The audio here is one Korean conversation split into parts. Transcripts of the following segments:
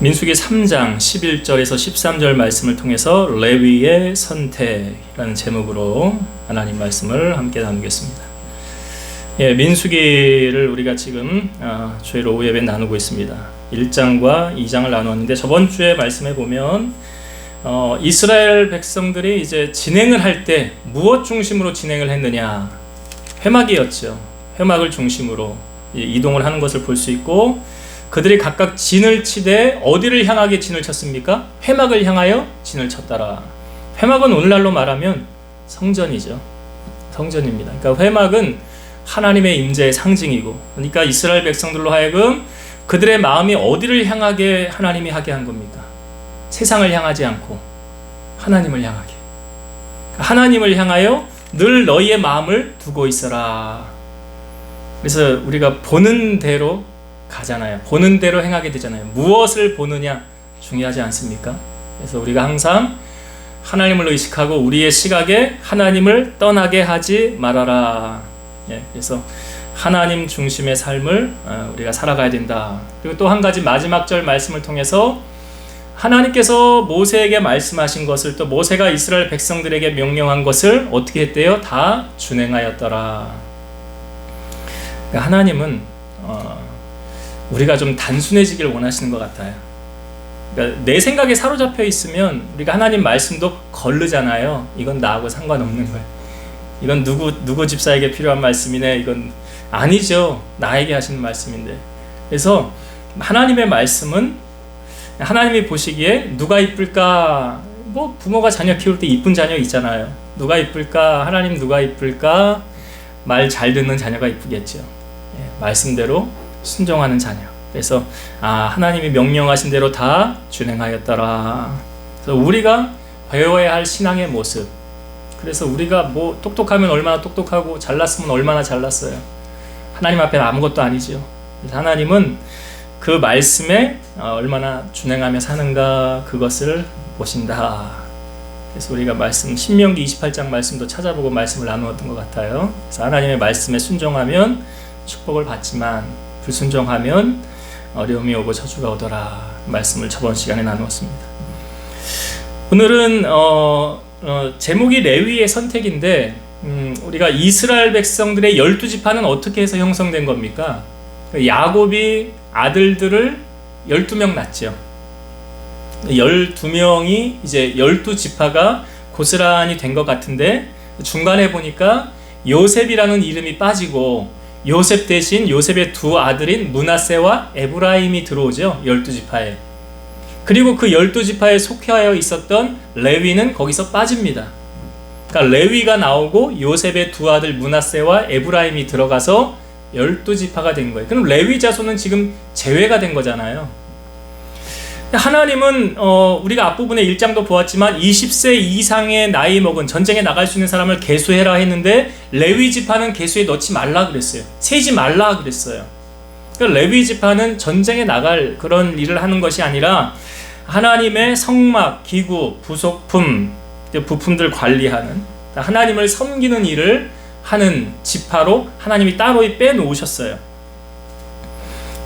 민수기 3장 11절에서 13절 말씀을 통해서 레위의 선택이라는 제목으로 하나님 말씀을 함께 나누겠습니다. 민수기를 우리가 지금 주일 오후 예배 나누고 있습니다. 1장과 2장을 나누었는데 저번 주에 말씀해 보면 이스라엘 백성들이 이제 진행을 할 때 무엇 중심으로 진행을 했느냐? 회막이었죠. 회막을 중심으로 이동을 하는 것을 볼 수 있고, 그들이 각각 진을 치되 어디를 향하게 진을 쳤습니까? 회막을 향하여 진을 쳤더라. 회막은 오늘날로 말하면 성전이죠. 성전입니다. 그러니까 회막은 하나님의 임재의 상징이고, 그러니까 이스라엘 백성들로 하여금 그들의 마음이 어디를 향하게 하나님이 하게 한 겁니까? 세상을 향하지 않고 하나님을 향하게. 하나님을 향하여 늘 너희의 마음을 두고 있어라. 그래서 우리가 보는 대로 가잖아요. 보는 대로 행하게 되잖아요. 무엇을 보느냐 중요하지 않습니까? 그래서 우리가 항상 하나님을 의식하고 우리의 시각에 하나님을 떠나게 하지 말아라. 그래서 하나님 중심의 삶을 우리가 살아가야 된다. 그리고 또 한 가지 마지막 절 말씀을 통해서 하나님께서 모세에게 말씀하신 것을, 또 모세가 이스라엘 백성들에게 명령한 것을 어떻게 했대요? 다 준행하였더라. 그러니까 하나님은 우리가 좀 단순해지길 원하시는 것 같아요. 그러니까 내 생각에 사로잡혀 있으면 우리가 하나님 말씀도 거르잖아요. 이건 나하고 상관없는 거예요. 이건 누구 집사에게 필요한 말씀이네. 이건 아니죠. 나에게 하시는 말씀인데. 그래서 하나님의 말씀은 하나님이 보시기에 누가 이쁠까? 뭐 부모가 자녀 키울 때 이쁜 자녀 있잖아요. 누가 이쁠까? 하나님 누가 이쁠까? 말 잘 듣는 자녀가 이쁘겠죠. 말씀대로 순종하는 자녀. 그래서 하나님이 명령하신 대로 다 준행하였더라. 그래서 우리가 배워야 할 신앙의 모습. 그래서 우리가 뭐 똑똑하면 얼마나 똑똑하고 잘났으면 얼마나 잘났어요. 하나님 앞에는 아무것도 아니죠. 그래서 하나님은 그 말씀에 얼마나 준행하며 사는가, 그것을 보신다. 그래서 우리가 말씀 신명기 28장 말씀도 찾아보고 말씀을 나누었던 것 같아요. 그래서 하나님의 말씀에 순종하면 축복을 받지만 불순종하면 어려움이 오고 저주가 오더라. 말씀을 저번 시간에 나누었습니다. 오늘은 제목이 레위의 선택인데, 우리가 이스라엘 백성들의 12지파는 어떻게 해서 형성된 겁니까? 야곱이 아들들을 12명 낳죠. 12명이 이제 12지파가 고스란히 된 것 같은데, 중간에 보니까 요셉이라는 이름이 빠지고 요셉 대신 요셉의 두 아들인 므낫세와 에브라임이 들어오죠. 12지파에. 그리고 그 12지파에 속하여 있었던 레위는 거기서 빠집니다. 그러니까 레위가 나오고 요셉의 두 아들 므낫세와 에브라임이 들어가서 12지파가 된 거예요. 그럼 레위 자손은 지금 제외가 된 거잖아요. 하나님은 우리가 앞부분에 1장도 보았지만 20세 이상의 나이 먹은 전쟁에 나갈 수 있는 사람을 계수해라 했는데 레위 지파는 계수에 넣지 말라 그랬어요. 세지 말라 그랬어요. 그러니까 레위 지파는 전쟁에 나갈 그런 일을 하는 것이 아니라 하나님의 성막, 기구, 부속품, 부품들 관리하는, 하나님을 섬기는 일을 하는 지파로 하나님이 따로 빼놓으셨어요.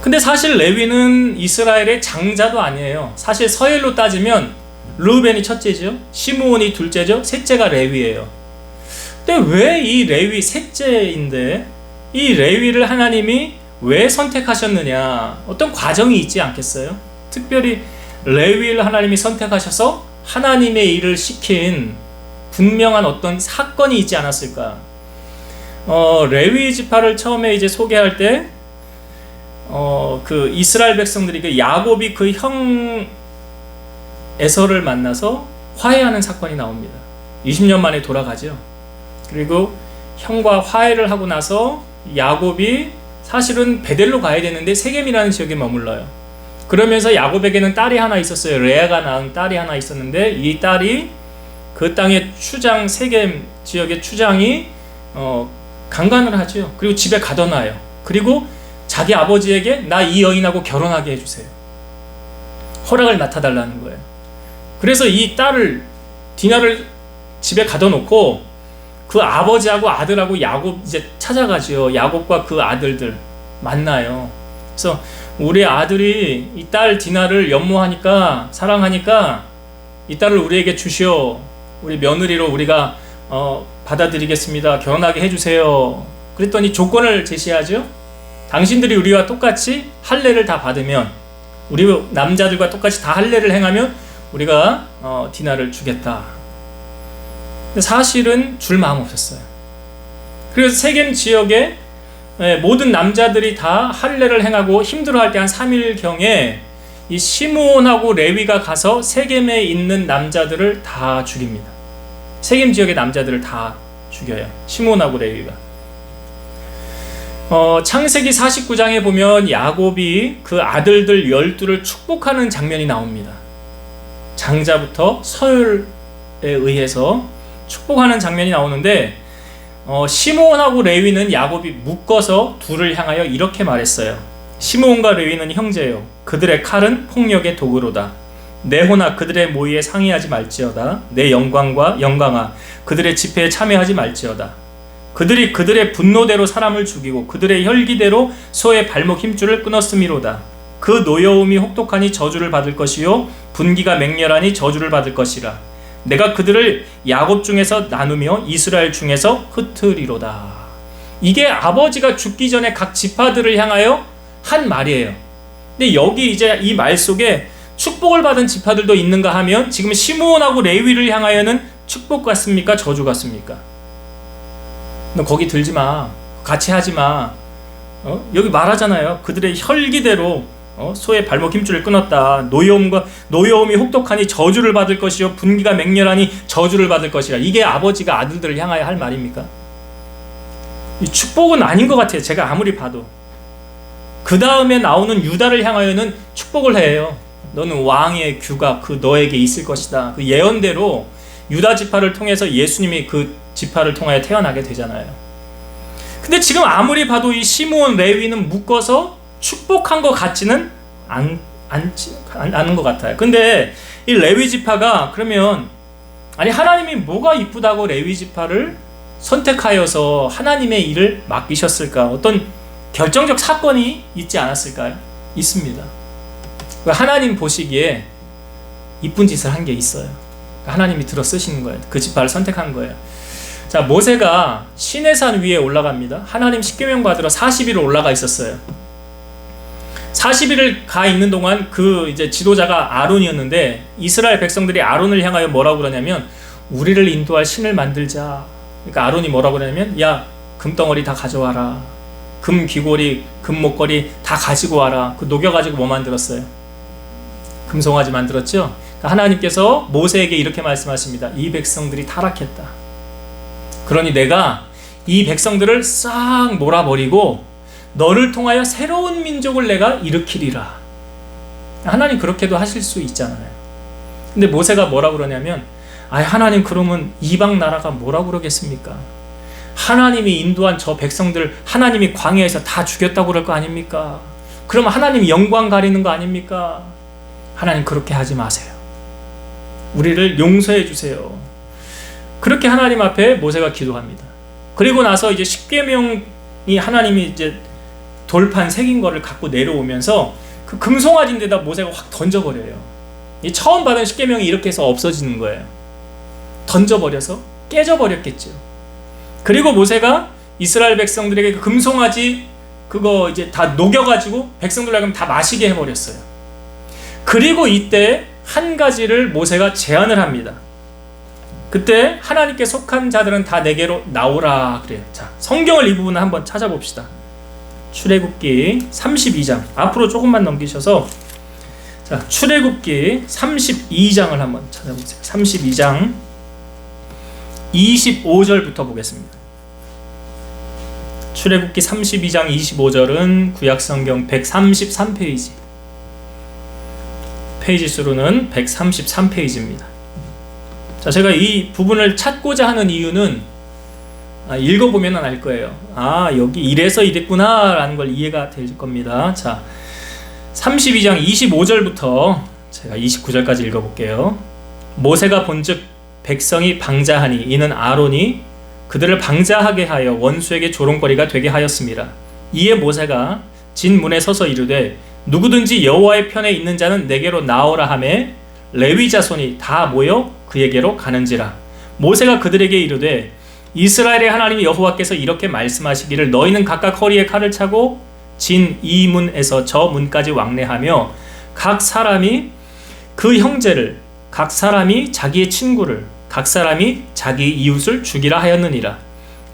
근데 사실 레위는 이스라엘의 장자도 아니에요. 사실 서열로 따지면 르우벤이 첫째죠, 시므온이 둘째죠, 셋째가 레위예요. 근데 왜 이 레위 셋째인데 이 레위를 하나님이 왜 선택하셨느냐? 어떤 과정이 있지 않겠어요? 특별히 레위를 하나님이 선택하셔서 하나님의 일을 시킨 분명한 어떤 사건이 있지 않았을까? 레위 지파를 처음에 이제 소개할 때 그 이스라엘 백성들이 그 야곱이 그 형 에서를 만나서 화해하는 사건이 나옵니다. 20년 만에 돌아가죠. 그리고 형과 화해를 하고 나서 야곱이 사실은 베델로 가야 되는데 세겜이라는 지역에 머물러요. 그러면서 야곱에게는 딸이 하나 있었어요. 레아가 낳은 딸이 하나 있었는데 이 딸이 그 땅의 추장, 세겜 지역의 추장이 강간을 하죠. 그리고 집에 가둬놔요. 그리고 자기 아버지에게 나 이 여인하고 결혼하게 해주세요. 허락을 맡아달라는 거예요. 그래서 이 딸을, 디나를 집에 가둬놓고 그 아버지하고 아들하고 야곱 이제 찾아가죠. 야곱과 그 아들들 만나요. 그래서 우리 아들이 이 딸 디나를 연모하니까, 사랑하니까 이 딸을 우리에게 주시오. 우리 며느리로 우리가 받아들이겠습니다. 결혼하게 해주세요. 그랬더니 조건을 제시하죠. 당신들이 우리와 똑같이 할례를 다 받으면, 우리 남자들과 똑같이 다 할례를 행하면 우리가 디나를 주겠다. 근데 사실은 줄 마음 없었어요. 그래서 세겜 지역에 모든 남자들이 다 할례를 행하고 힘들어할 때 한 3일경에 이 시므온하고 레위가 가서 세겜에 있는 남자들을 다 죽입니다. 세겜 지역의 남자들을 다 죽여요. 시므온하고 레위가. 창세기 49장에 보면 야곱이 그 아들들 12를 축복하는 장면이 나옵니다. 장자부터 서열에 의해서 축복하는 장면이 나오는데, 시므온하고 레위는 야곱이 묶어서 둘을 향하여 이렇게 말했어요. 시므온과 레위는 형제요, 그들의 칼은 폭력의 도구로다. 내 호나 그들의 모의에 상의하지 말지어다. 내 영광아 그들의 집회에 참여하지 말지어다. 그들이 그들의 분노대로 사람을 죽이고 그들의 혈기대로 소의 발목 힘줄을 끊었음이로다. 그 노여움이 혹독하니 저주를 받을 것이요 분기가 맹렬하니 저주를 받을 것이라. 내가 그들을 야곱 중에서 나누며 이스라엘 중에서 흩으리로다. 이게 아버지가 죽기 전에 각 지파들을 향하여 한 말이에요. 근데 여기 이제 이 말 속에 축복을 받은 지파들도 있는가 하면, 지금 시므온하고 레위를 향하여는 축복 같습니까? 저주 같습니까? 너 거기 들지 마. 같이 하지 마. 여기 말하잖아요. 그들의 혈기대로 소의 발목 힘줄을 끊었다. 노여움이 혹독하니 저주를 받을 것이요 분기가 맹렬하니 저주를 받을 것이라. 이게 아버지가 아들들을 향하여 할 말입니까? 이 축복은 아닌 것 같아요. 제가 아무리 봐도. 그 다음에 나오는 유다를 향하여는 축복을 해요. 너는 왕의 규가 그 너에게 있을 것이다. 그 예언대로 유다 지파를 통해서 예수님이 그 지파를 통하여 태어나게 되잖아요. 근데 지금 아무리 봐도 이 시므온 레위는 묶어서 축복한 것 같지는 않은 것 같아요. 근데 이 레위 지파가 그러면, 아니 하나님이 뭐가 이쁘다고 레위 지파를 선택하여서 하나님의 일을 맡기셨을까? 어떤 결정적 사건이 있지 않았을까요? 있습니다. 하나님 보시기에 이쁜 짓을 한 게 있어요. 하나님이 들어 쓰시는 거예요. 그 지파를 선택한 거예요. 자, 모세가 시내산 위에 올라갑니다. 하나님 십계명 받으러 40일을 올라가 있었어요. 40일을 가 있는 동안 그 이제 지도자가 아론이었는데, 이스라엘 백성들이 아론을 향하여 뭐라고 그러냐면, 우리를 인도할 신을 만들자. 그러니까 아론이 뭐라고 그러냐면, 야, 금덩어리 다 가져와라. 금 귀고리, 금 목걸이 다 가지고 와라. 그 녹여가지고 뭐 만들었어요? 금송아지 만들었죠? 그러니까 하나님께서 모세에게 이렇게 말씀하십니다. 이 백성들이 타락했다. 그러니 내가 이 백성들을 싹 몰아버리고 너를 통하여 새로운 민족을 내가 일으키리라. 하나님 그렇게도 하실 수 있잖아요. 근데 모세가 뭐라고 그러냐면, 하나님 그러면 이방 나라가 뭐라고 그러겠습니까? 하나님이 인도한 저 백성들 하나님이 광야에서 다 죽였다고 그럴 거 아닙니까? 그러면 하나님이 영광 가리는 거 아닙니까? 하나님 그렇게 하지 마세요. 우리를 용서해 주세요. 그렇게 하나님 앞에 모세가 기도합니다. 그리고 나서 이제 십계명이 하나님이 이제 돌판 새긴 거를 갖고 내려오면서 그 금송아지인데다 모세가 확 던져버려요. 이 처음 받은 십계명이 이렇게 해서 없어지는 거예요. 던져버려서 깨져버렸겠죠. 그리고 모세가 이스라엘 백성들에게 그 금송아지 그거 이제 다 녹여가지고 백성들 하여금 다 마시게 해버렸어요. 그리고 이때 한 가지를 모세가 제안을 합니다. 그때 하나님께 속한 자들은 다 내게로 나오라 그래요. 자, 성경을 이 부분을 한번 찾아봅시다. 출애굽기 32장 앞으로 조금만 넘기셔서, 자, 출애굽기 32장을 한번 찾아보세요. 32장 25절부터 보겠습니다. 출애굽기 32장 25절은 구약성경 133페이지, 페이지 수로는 133페이지입니다. 자, 제가 이 부분을 찾고자 하는 이유는 읽어보면 알 거예요. 여기 이래서 이랬구나 라는 걸 이해가 될 겁니다. 자, 32장 25절부터 제가 29절까지 읽어볼게요. 모세가 본즉 백성이 방자하니 이는 아론이 그들을 방자하게 하여 원수에게 조롱거리가 되게 하였습니다. 이에 모세가 진 문에 서서 이르되 누구든지 여호와의 편에 있는 자는 내게로 나오라 하매 레위 자손이 다 모여 그에게로 가는지라. 모세가 그들에게 이르되 이스라엘의 하나님 여호와께서 이렇게 말씀하시기를 너희는 각각 허리에 칼을 차고 진 이 문에서 저 문까지 왕래하며 각 사람이 그 형제를, 각 사람이 자기의 친구를, 각 사람이 자기 이웃을 죽이라 하였느니라.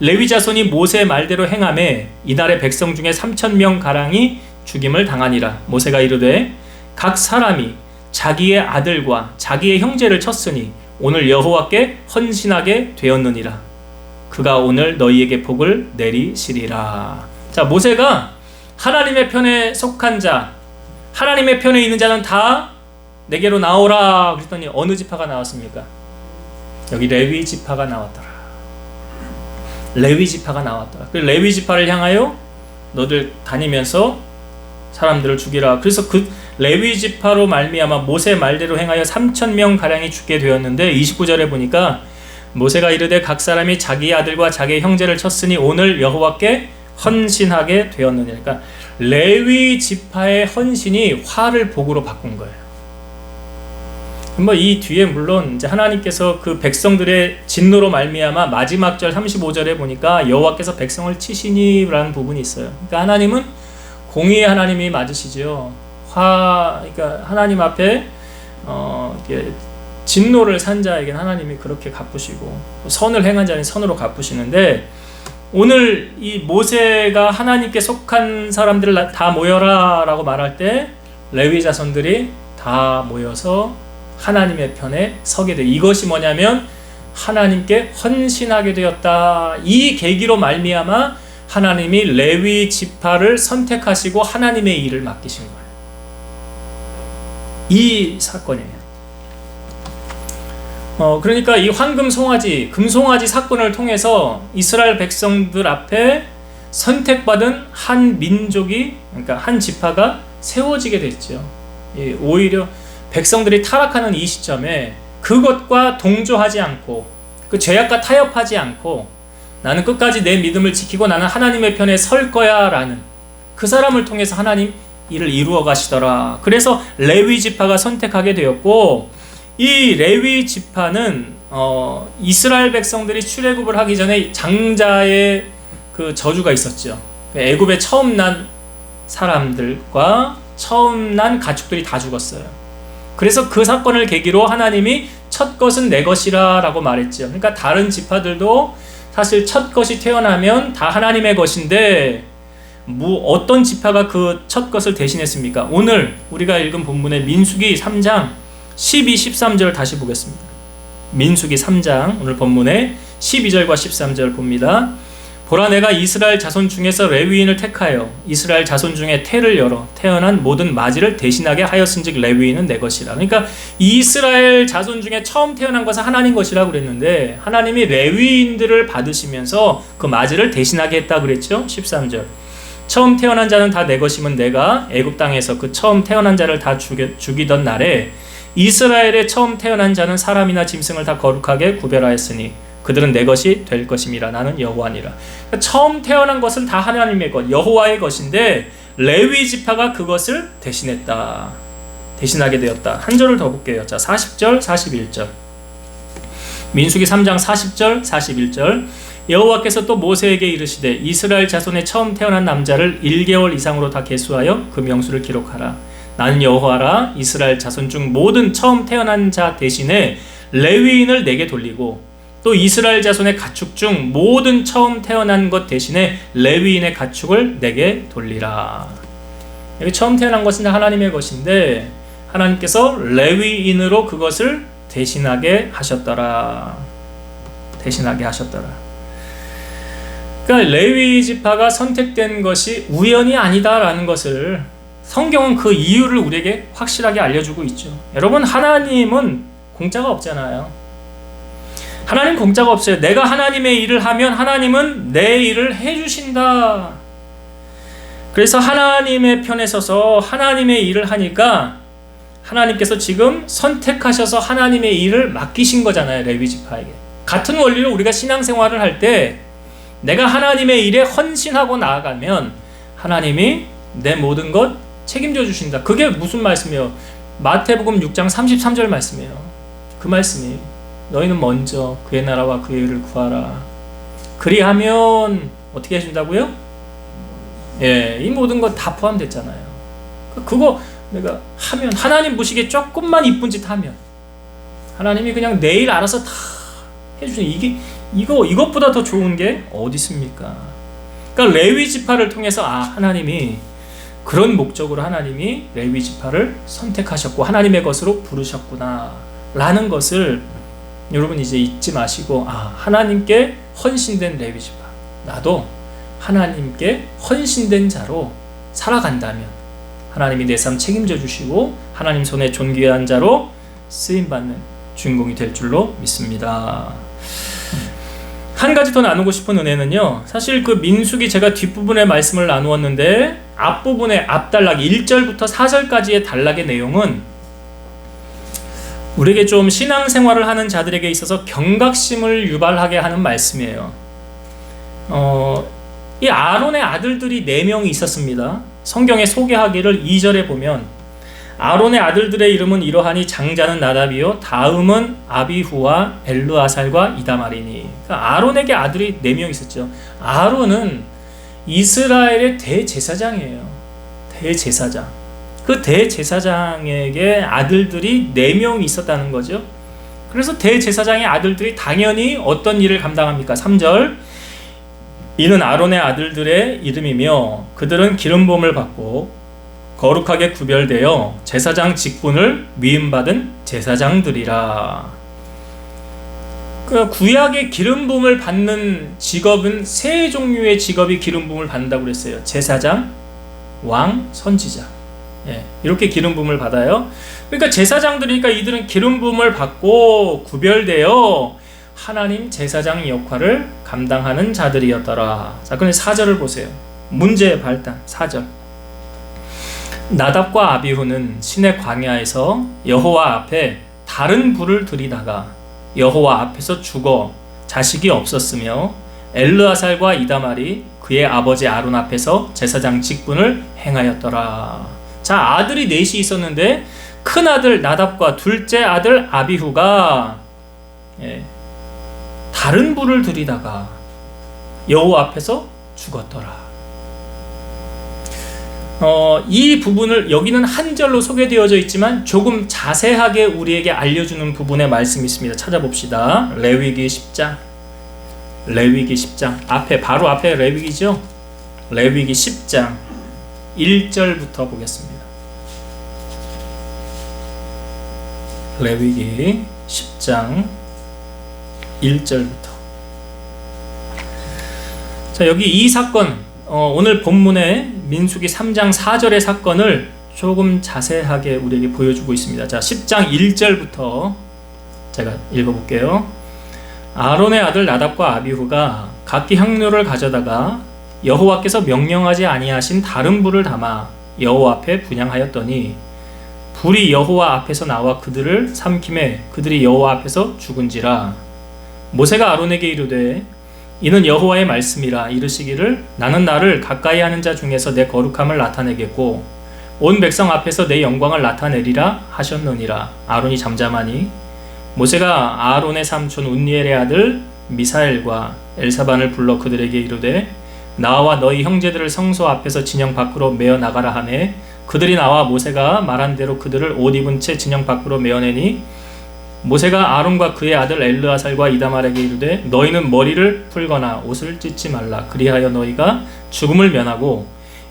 레위 자손이 모세의 말대로 행하매 이날의 백성 중에 3,000명 가량이 죽임을 당하니라. 모세가 이르되 각 사람이 자기의 아들과 자기의 형제를 쳤으니 오늘 여호와께 헌신하게 되었느니라. 그가 오늘 너희에게 복을 내리시리라. 자, 모세가 하나님의 편에 속한 자, 하나님의 편에 있는 자는 다 내게로 나오라 그랬더니 어느 지파가 나왔습니까? 여기 레위 지파가 나왔더라. 레위 지파가 나왔더라. 그 레위 지파를 향하여 너들 다니면서 사람들을 죽이라. 그래서 그 레위 지파로 말미암아 모세 말대로 행하여 3,000명 가량이 죽게 되었는데 29절에 보니까 모세가 이르되 각 사람이 자기 아들과 자기 형제를 쳤으니 오늘 여호와께 헌신하게 되었느니라. 그러니까 레위 지파의 헌신이 화를 복으로 바꾼 거예요. 뭐 이 뒤에 물론 이제 하나님께서 그 백성들의 진노로 말미암아 마지막 절 35절에 보니까 여호와께서 백성을 치시니라는 부분이 있어요. 그러니까 하나님은 공의의 하나님이 맞으시죠. 그러니까 하나님 앞에 이렇게 진노를 산 자에게는 하나님이 그렇게 갚으시고 선을 행한 자는 선으로 갚으시는데 오늘 이 모세가 하나님께 속한 사람들을 다 모여라 라고 말할 때 레위 자손들이 다 모여서 하나님의 편에 서게 돼. 이것이 뭐냐면 하나님께 헌신하게 되었다. 이 계기로 말미암아 하나님이 레위 지파를 선택하시고 하나님의 일을 맡기신 거예요. 이 사건이에요. 그러니까 이 황금 송아지, 금송아지 사건을 통해서 이스라엘 백성들 앞에 선택받은 한 민족이, 그러니까 한 지파가 세워지게 됐죠. 오히려 백성들이 타락하는 이 시점에 그것과 동조하지 않고 그 죄악과 타협하지 않고 나는 끝까지 내 믿음을 지키고 나는 하나님의 편에 설 거야 라는 그 사람을 통해서 하나님 일을 이루어 가시더라. 그래서 레위 지파가 선택하게 되었고 이 레위 지파는 이스라엘 백성들이 출애굽을 하기 전에 장자의 그 저주가 있었죠. 애굽에 처음 난 사람들과 처음 난 가축들이 다 죽었어요. 그래서 그 사건을 계기로 하나님이 첫 것은 내 것이라 라고 말했죠. 그러니까 다른 지파들도 사실 첫 것이 태어나면 다 하나님의 것인데 어떤 지파가 그 첫 것을 대신했습니까? 오늘 우리가 읽은 본문의 민수기 3장 12, 13절 다시 보겠습니다. 민수기 3장 오늘 본문의 12절과 13절 봅니다. 보라 내가 이스라엘 자손 중에서 레위인을 택하여 이스라엘 자손 중에 태를 열어 태어난 모든 마지를 대신하게 하였은즉 레위인은 내 것이라. 그러니까 이스라엘 자손 중에 처음 태어난 것은 하나님 것이라고 그랬는데 하나님이 레위인들을 받으시면서 그 마지를 대신하게 했다 그랬죠. 13절 처음 태어난 자는 다 내 것이면 내가 애굽 땅에서 그 처음 태어난 자를 다 죽이던 날에 이스라엘의 처음 태어난 자는 사람이나 짐승을 다 거룩하게 구별하였으니 그들은 내 것이 될 것임이라. 나는 여호와니라. 그러니까 처음 태어난 것은 다 하나님의 것, 여호와의 것인데 레위 지파가 그것을 대신했다. 대신하게 되었다. 한 절을 더 볼게요. 자, 40절, 41절. 민수기 3장 40절, 41절. 여호와께서 또 모세에게 이르시되 이스라엘 자손의 처음 태어난 남자를 1개월 이상으로 다 계수하여 그 명수를 기록하라. 나는 여호와라. 이스라엘 자손 중 모든 처음 태어난 자 대신에 레위인을 내게 돌리고 또 이스라엘 자손의 가축 중 모든 처음 태어난 것 대신에 레위인의 가축을 내게 돌리라. 여기 처음 태어난 것은 하나님의 것인데 하나님께서 레위인으로 그것을 대신하게 하셨더라. 대신하게 하셨더라. 그러니까 레위 지파가 선택된 것이 우연이 아니다라는 것을 성경은 그 이유를 우리에게 확실하게 알려주고 있죠. 여러분, 하나님은 공짜가 없잖아요. 하나님 공짜가 없어요. 내가 하나님의 일을 하면 하나님은 내 일을 해주신다. 그래서 하나님의 편에 서서 하나님의 일을 하니까 하나님께서 지금 선택하셔서 하나님의 일을 맡기신 거잖아요. 레위 지파에게. 같은 원리로 우리가 신앙생활을 할 때 내가 하나님의 일에 헌신하고 나아가면 하나님이 내 모든 것 책임져 주신다. 그게 무슨 말씀이에요? 마태복음 6장 33절 말씀이에요. 그 말씀이 너희는 먼저 그의 나라와 그의 의를 구하라. 그리하면 어떻게 해준다고요? 예, 이 모든 것 다 포함됐잖아요. 그거 내가 하면, 하나님 보시기에 조금만 이쁜 짓 하면 하나님이 그냥 내일 알아서 다 해주시는, 이것보다 더 좋은 게 어디 있습니까? 그러니까 레위 지파를 통해서 하나님이 그런 목적으로 하나님이 레위 지파를 선택하셨고 하나님의 것으로 부르셨구나 라는 것을 여러분 이제 잊지 마시고, 하나님께 헌신된 레위 지파, 나도 하나님께 헌신된 자로 살아간다면 하나님이 내 삶 책임져 주시고 하나님 손에 존귀한 자로 쓰임받는 주인공이 될 줄로 믿습니다. 한 가지 더 나누고 싶은 은혜는요, 사실 그 민수기 제가 뒷부분에 말씀을 나누었는데 앞부분의 앞단락 1절부터 4절까지의 단락의 내용은 우리에게 좀 신앙생활을 하는 자들에게 있어서 경각심을 유발하게 하는 말씀이에요. 이 아론의 아들들이 4명이 있었습니다. 성경에 소개하기를 2절에 보면 아론의 아들들의 이름은 이러하니 장자는 나답이요 다음은 아비후와 엘르아살과 이다말이니. 그러니까 아론에게 아들이 4명 있었죠. 아론은 이스라엘의 대제사장이에요. 대제사장. 그 대제사장에게 아들들이 4명이 있었다는 거죠. 그래서 대제사장의 아들들이 당연히 어떤 일을 감당합니까? 3절, 이는 아론의 아들들의 이름이며 그들은 기름 부음을 받고 거룩하게 구별되어 제사장 직분을 위임받은 제사장들이라. 그 구약의 기름 부음을 받는 직업은 3종류의 직업이 기름 부음을 받는다고 그랬어요. 제사장, 왕, 선지자. 이렇게 기름 부음을 받아요. 그러니까 제사장들이니까 이들은 기름 부음을 받고 구별되어 하나님 제사장 역할을 감당하는 자들이었더라. 자, 그런데 4절을 보세요. 문제의 발단 4절. 나답과 아비후는 신의 광야에서 여호와 앞에 다른 불을 들이다가 여호와 앞에서 죽어 자식이 없었으며 엘르아살과 이다말이 그의 아버지 아론 앞에서 제사장 직분을 행하였더라. 자, 아들이 4이 있었는데 큰 아들 나답과 둘째 아들 아비후가 다른 불을 들이다가 여호와 앞에서 죽었더라. 이 부분을 여기는 한 절로 소개되어져 있지만 조금 자세하게 우리에게 알려주는 부분의 말씀이 있습니다. 찾아봅시다. 레위기 10장. 레위기 10장. 바로 앞에 레위기죠. 레위기 10장 1절부터 보겠습니다. 레위기 10장 1절부터. 자, 여기 이 사건, 오늘 본문의 민수기 3장 4절의 사건을 조금 자세하게 우리에게 보여주고 있습니다. 자, 10장 1절부터 제가 읽어볼게요. 아론의 아들 나답과 아비후가 각기 향료를 가져다가 여호와께서 명령하지 아니하신 다른 불을 담아 여호와 앞에 분향하였더니 불이 여호와 앞에서 나와 그들을 삼키매 그들이 여호와 앞에서 죽은지라. 모세가 아론에게 이르되 이는 여호와의 말씀이라. 이르시기를 나는 나를 가까이 하는 자 중에서 내 거룩함을 나타내겠고 온 백성 앞에서 내 영광을 나타내리라 하셨느니라. 아론이 잠잠하니 모세가 아론의 삼촌 운니엘의 아들 미사엘과 엘사반을 불러 그들에게 이르되 나와 너희 형제들을 성소 앞에서 진영 밖으로 메어 나가라 하매 그들이 나와 모세가 말한 대로 그들을 옷 입은 채 진영 밖으로 메어내니 모세가 아론과 그의 아들 엘르아살과 이다말에게 이르되 너희는 머리를 풀거나 옷을 찢지 말라. 그리하여 너희가 죽음을 면하고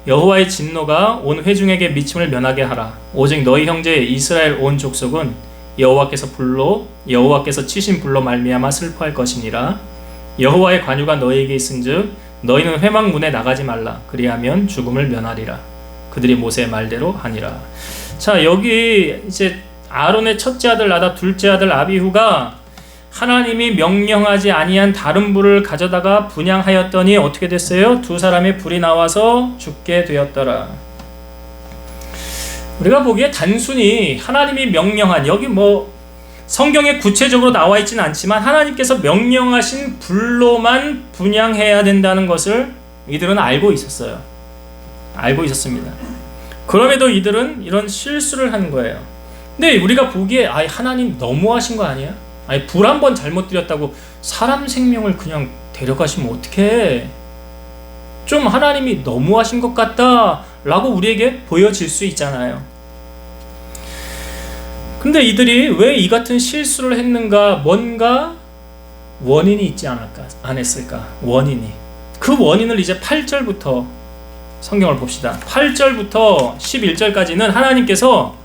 여호와의 진노가 온 회중에게 미침을 면하게 하라. 오직 너희 형제 이스라엘 온 족속은 여호와께서 치신 불로 말미암아 슬퍼할 것이니라. 여호와의 관유가 너희에게 있은즉 너희는 회막문에 나가지 말라. 그리하면 죽음을 면하리라. 그들이 모세의 말대로 하니라. 자, 여기 이제 아론의 첫째 아들 나답, 둘째 아들 아비후가 하나님이 명령하지 아니한 다른 불을 가져다가 분향하였더니 어떻게 됐어요? 두 사람의 불이 나와서 죽게 되었더라. 우리가 보기에 단순히 하나님이 명령한, 여기 성경에 구체적으로 나와 있지는 않지만 하나님께서 명령하신 불로만 분향해야 된다는 것을 이들은 알고 있었어요. 알고 있었습니다. 그럼에도 이들은 이런 실수를 하는 거예요. 근데 우리가 보기에 하나님 너무하신 거 아니야? 불 한 번 잘못 드렸다고 사람 생명을 그냥 데려가시면 어떡해? 좀 하나님이 너무하신 것 같다 라고 우리에게 보여질 수 있잖아요. 근데 이들이 왜 이 같은 실수를 했는가? 뭔가 원인이 있지 않았을까? 원인이. 그 원인을 이제 8절부터 성경을 봅시다. 8절부터 11절까지는 하나님께서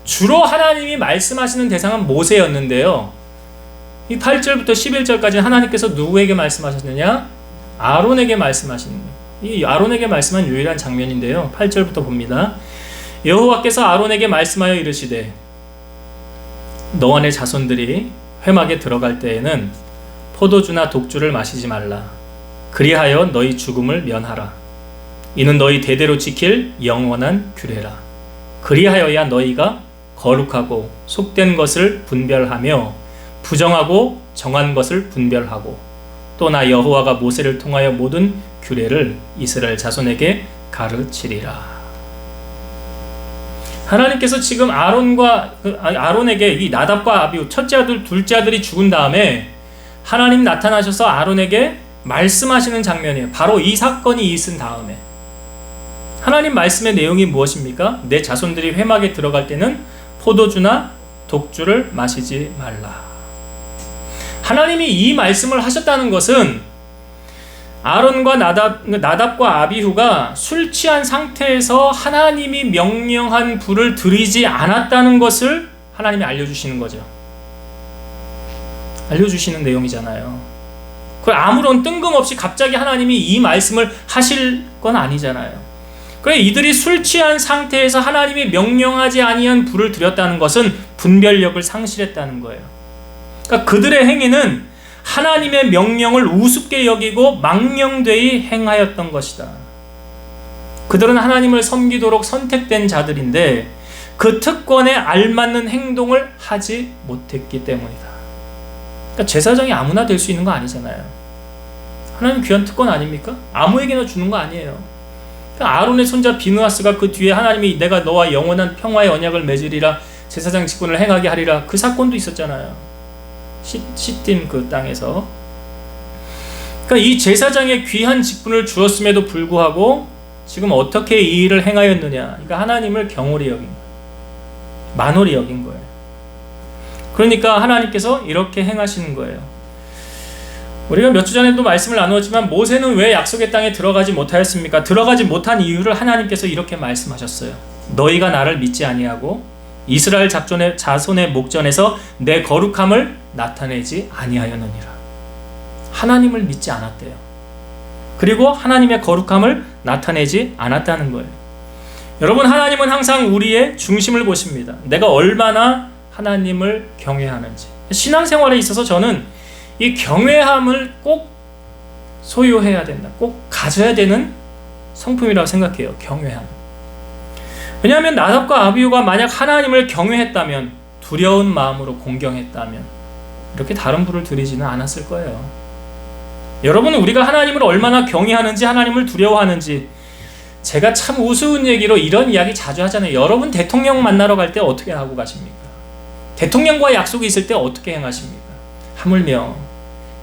주로 하나님이 말씀하시는 대상은 모세였는데요. 이 8절부터 11절까지는 하나님께서 누구에게 말씀하셨느냐? 아론에게 말씀하시는 거예요. 이 아론에게 말씀한 유일한 장면인데요. 8절부터 봅니다. 여호와께서 아론에게 말씀하여 이르시되 너와 내 자손들이 회막에 들어갈 때에는 포도주나 독주를 마시지 말라. 그리하여 너희 죽음을 면하라. 이는 너희 대대로 지킬 영원한 규례라. 그리하여야 너희가 거룩하고 속된 것을 분별하며 부정하고 정한 것을 분별하고 또 나 여호와가 모세를 통하여 모든 규례를 이스라엘 자손에게 가르치리라. 하나님께서 지금 아론에게 이 나답과 아비후 첫째 아들 둘째 아들이 죽은 다음에 하나님 나타나셔서 아론에게 말씀하시는 장면이에요. 바로 이 사건이 있은 다음에 하나님 말씀의 내용이 무엇입니까? 내 자손들이 회막에 들어갈 때는 포도주나 독주를 마시지 말라. 하나님이 이 말씀을 하셨다는 것은 아론과 나답과 아비후가 술 취한 상태에서 하나님이 명령한 불을 들이지 않았다는 것을 하나님이 알려주시는 거죠. 알려주시는 내용이잖아요. 그 아무런 뜬금없이 갑자기 하나님이 이 말씀을 하실 건 아니잖아요. 그래 이들이 술 취한 상태에서 하나님이 명령하지 아니한 불을 들였다는 것은 분별력을 상실했다는 거예요. 그러니까 그들의 행위는 하나님의 명령을 우습게 여기고 망령되이 행하였던 것이다. 그들은 하나님을 섬기도록 선택된 자들인데 그 특권에 알맞는 행동을 하지 못했기 때문이다. 그러니까 제사장이 아무나 될 수 있는 거 아니잖아요. 하나님 귀한 특권 아닙니까? 아무에게나 주는 거 아니에요. 그러니까 아론의 손자 비느하스가 그 뒤에 하나님이 내가 너와 영원한 평화의 언약을 맺으리라 제사장 직분을 행하게 하리라 그 사건도 있었잖아요. 시딤 그 땅에서. 그러니까 이 제사장의 귀한 직분을 주었음에도 불구하고 지금 어떻게 이 일을 행하였느냐? 그러니까 하나님을 경홀히 여긴 거예요. 만홀히 여긴 거예요. 그러니까 하나님께서 이렇게 행하시는 거예요. 우리가 몇 주 전에도 말씀을 나누었지만 모세는 왜 약속의 땅에 들어가지 못하였습니까? 들어가지 못한 이유를 하나님께서 이렇게 말씀하셨어요. 너희가 나를 믿지 아니하고 이스라엘 자손의 목전에서 내 거룩함을 나타내지 아니하였느니라. 하나님을 믿지 않았대요. 그리고 하나님의 거룩함을 나타내지 않았다는 거예요. 여러분, 하나님은 항상 우리의 중심을 보십니다. 내가 얼마나 하나님을 경외하는지. 신앙생활에 있어서 저는 이 경외함을 꼭 소유해야 된다. 꼭 가져야 되는 성품이라고 생각해요. 경외함. 왜냐하면 나답과 아비후가 만약 하나님을 경외했다면, 두려운 마음으로 공경했다면 이렇게 다른 불을 들이지는 않았을 거예요. 여러분은 우리가 하나님을 얼마나 경외하는지, 하나님을 두려워하는지, 제가 참 우스운 얘기로 이런 이야기 자주 하잖아요. 여러분 대통령 만나러 갈 때 어떻게 하고 가십니까? 대통령과 약속이 있을 때 어떻게 행하십니까? 하물며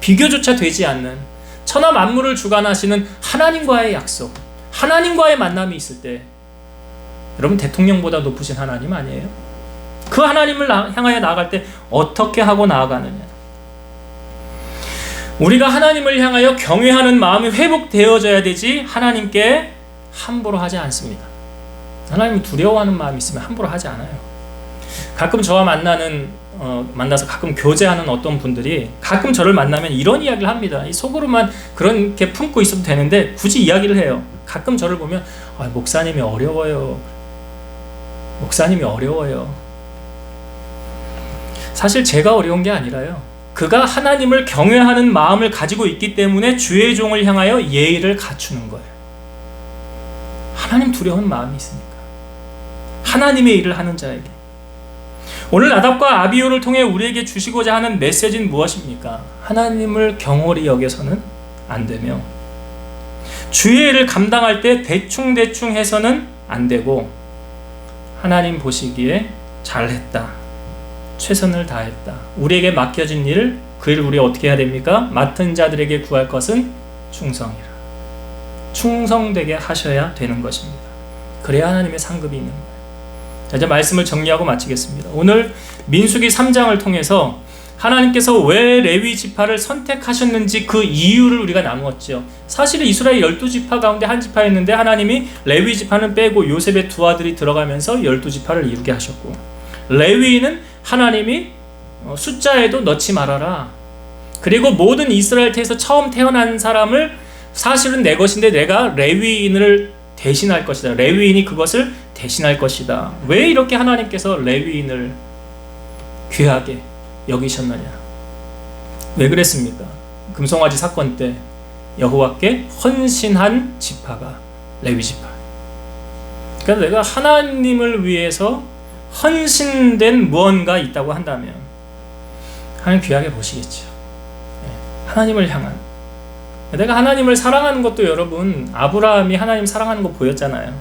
비교조차 되지 않는 천하 만물을 주관하시는 하나님과의 약속, 하나님과의 만남이 있을 때 여러분 대통령보다 높으신 하나님 아니에요? 그 하나님을 향하여 나아갈 때 어떻게 하고 나아가느냐? 우리가 하나님을 향하여 경외하는 마음이 회복되어져야 되지 하나님께 함부로 하지 않습니다. 하나님을 두려워하는 마음이 있으면 함부로 하지 않아요. 가끔 저와 만나서 가끔 교제하는 어떤 분들이 가끔 저를 만나면 이런 이야기를 합니다. 속으로만 그렇게 품고 있어도 되는데 굳이 이야기를 해요. 가끔 저를 보면 목사님이 어려워요. 목사님이 어려워요. 사실 제가 어려운 게 아니라요. 그가 하나님을 경외하는 마음을 가지고 있기 때문에 주의 종을 향하여 예의를 갖추는 거예요. 하나님 두려운 마음이 있으니까. 하나님의 일을 하는 자에게. 오늘 나답과 아비후를 통해 우리에게 주시고자 하는 메시지는 무엇입니까? 하나님을 경홀히 여겨서는 안 되며, 주의 일을 감당할 때 대충 해서는 안 되고, 하나님 보시기에 잘했다, 최선을 다했다, 우리에게 맡겨진 일, 그 일을 우리가 어떻게 해야 됩니까? 맡은 자들에게 구할 것은 충성이라. 충성되게 하셔야 되는 것입니다. 그래야 하나님의 상급이 있는 거예요. 자, 이제 말씀을 정리하고 마치겠습니다. 오늘 민수기 3장을 통해서 하나님께서 왜 레위 지파를 선택하셨는지 그 이유를 우리가 나누었죠. 사실은 이스라엘 12지파 가운데 한 지파였는데 하나님이 레위 지파는 빼고 요셉의 두 아들이 들어가면서 12지파를 이루게 하셨고, 레위인은 하나님이 숫자에도 넣지 말아라. 그리고 모든 이스라엘 태에서 처음 태어난 사람을 사실은 내 것인데 내가 레위인을 대신할 것이다. 레위인이 그것을 대신할 것이다. 왜 이렇게 하나님께서 레위인을 귀하게 여기셨느냐? 왜 그랬습니까? 금송아지 사건 때 여호와께 헌신한 지파가 레위 지파. 그러니까 내가 하나님을 위해서 헌신된 무언가 있다고 한다면 하나님 귀하게 보시겠죠. 하나님을 향한, 내가 하나님을 사랑하는 것도 여러분, 아브라함이 하나님 사랑하는 거 보였잖아요.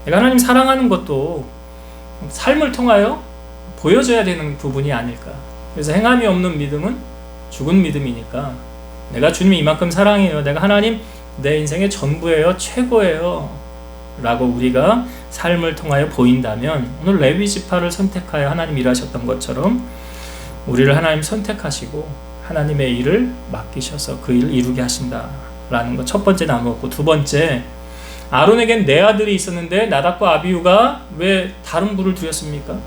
내가 하나님 사랑하는 것도 삶을 통하여 보여줘야 되는 부분이 아닐까. 그래서 행함이 없는 믿음은 죽은 믿음이니까, 내가 주님이 이만큼 사랑해요, 내가 하나님 내 인생의 전부예요, 최고예요 라고 우리가 삶을 통하여 보인다면, 오늘 레위 지파를 선택하여 하나님 일하셨던 것처럼 우리를 하나님 선택하시고 하나님의 일을 맡기셔서 그 일을 이루게 하신다라는 것, 첫 번째 나누었고, 두 번째, 아론에겐 네 아들이 있었는데 나답과 아비후가 왜 다른 부를 두었습니까?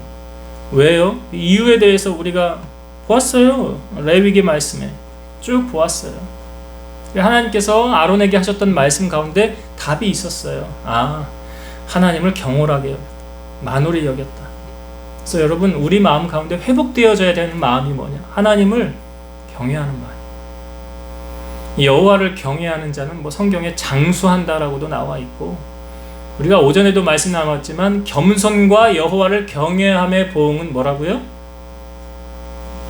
왜요? 이유에 대해서 우리가 보았어요. 레위기 말씀에 쭉 보았어요. 하나님께서 아론에게 하셨던 말씀 가운데 답이 있었어요. 하나님을 경홀하게 여겼다, 만홀히 여겼다. 그래서 여러분, 우리 마음 가운데 회복되어져야 되는 마음이 뭐냐? 하나님을 경외하는 마음. 여호와를 경외하는 자는 성경에 장수한다라고도 나와 있고, 우리가 오전에도 말씀 나눴지만 겸손과 여호와를 경외함의 보응은 뭐라고요?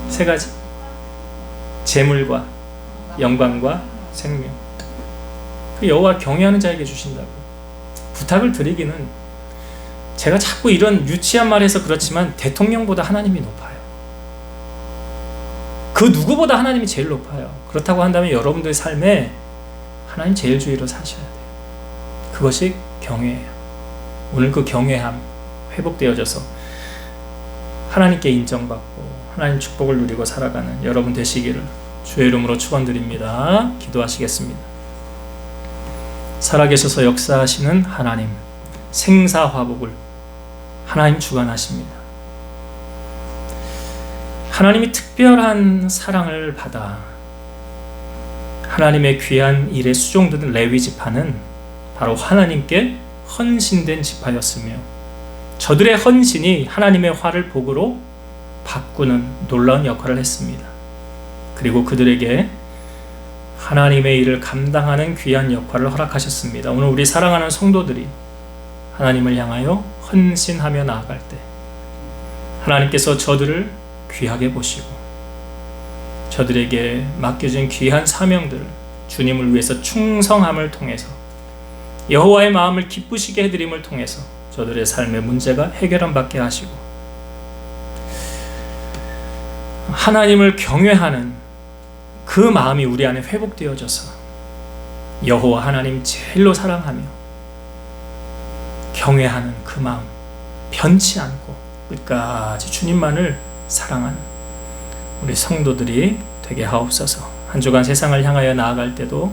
세 가지. 재물과 영광과 생명. 그 여호와 경외하는 자에게 주신다고. 부탁을 드리기는, 제가 자꾸 이런 유치한 말 해서 그렇지만 대통령보다 하나님이 높아요. 그 누구보다 하나님이 제일 높아요. 그렇다고 한다면 여러분들의 삶에 하나님 제일 주의로 사셔야 돼요. 그것이 경외예요. 오늘 그 경외함 회복되어져서 하나님께 인정받고 하나님 축복을 누리고 살아가는 여러분 되시기를 주의 이름으로 축원드립니다. 기도하시겠습니다. 살아계셔서 역사하시는 하나님, 생사화복을 하나님 주관하십니다. 하나님이 특별한 사랑을 받아 하나님의 귀한 일에 수종되는 레위 지파는 바로 하나님께 헌신된 지파였으며, 저들의 헌신이 하나님의 화를 복으로 바꾸는 놀라운 역할을 했습니다. 그리고 그들에게 하나님의 일을 감당하는 귀한 역할을 허락하셨습니다. 오늘 우리 사랑하는 성도들이 하나님을 향하여 헌신하며 나아갈 때 하나님께서 저들을 귀하게 보시고 저들에게 맡겨진 귀한 사명들을 주님을 위해서 충성함을 통해서 여호와의 마음을 기쁘시게 해드림을 통해서 저들의 삶의 문제가 해결받게 하시고, 하나님을 경외하는 그 마음이 우리 안에 회복되어져서 여호와 하나님 제일로 사랑하며 경외하는 그 마음, 변치 않고 끝까지 주님만을 사랑하는 우리 성도들이 되게 하옵소서. 한 주간 세상을 향하여 나아갈 때도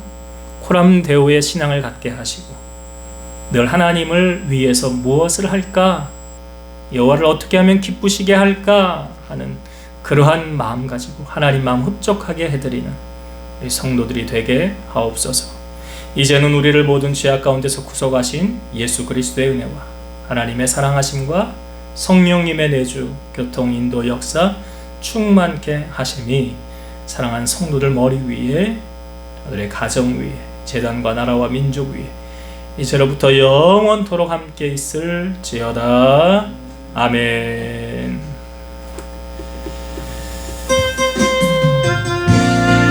코람데오의 신앙을 갖게 하시고, 늘 하나님을 위해서 무엇을 할까, 여호와를 어떻게 하면 기쁘시게 할까 하는 그러한 마음 가지고 하나님 마음 흡족하게 해드리는 우리 성도들이 되게 하옵소서. 이제는 우리를 모든 죄악 가운데서 구속하신 예수 그리스도의 은혜와 하나님의 사랑하심과 성령님의 내주, 교통, 인도, 역사 충만케 하심이 사랑하는 성도들 머리 위에, 그들의 가정 위에, 제단과 나라와 민족 위에 이제로부터 영원토록 함께 있을지어다. 아멘.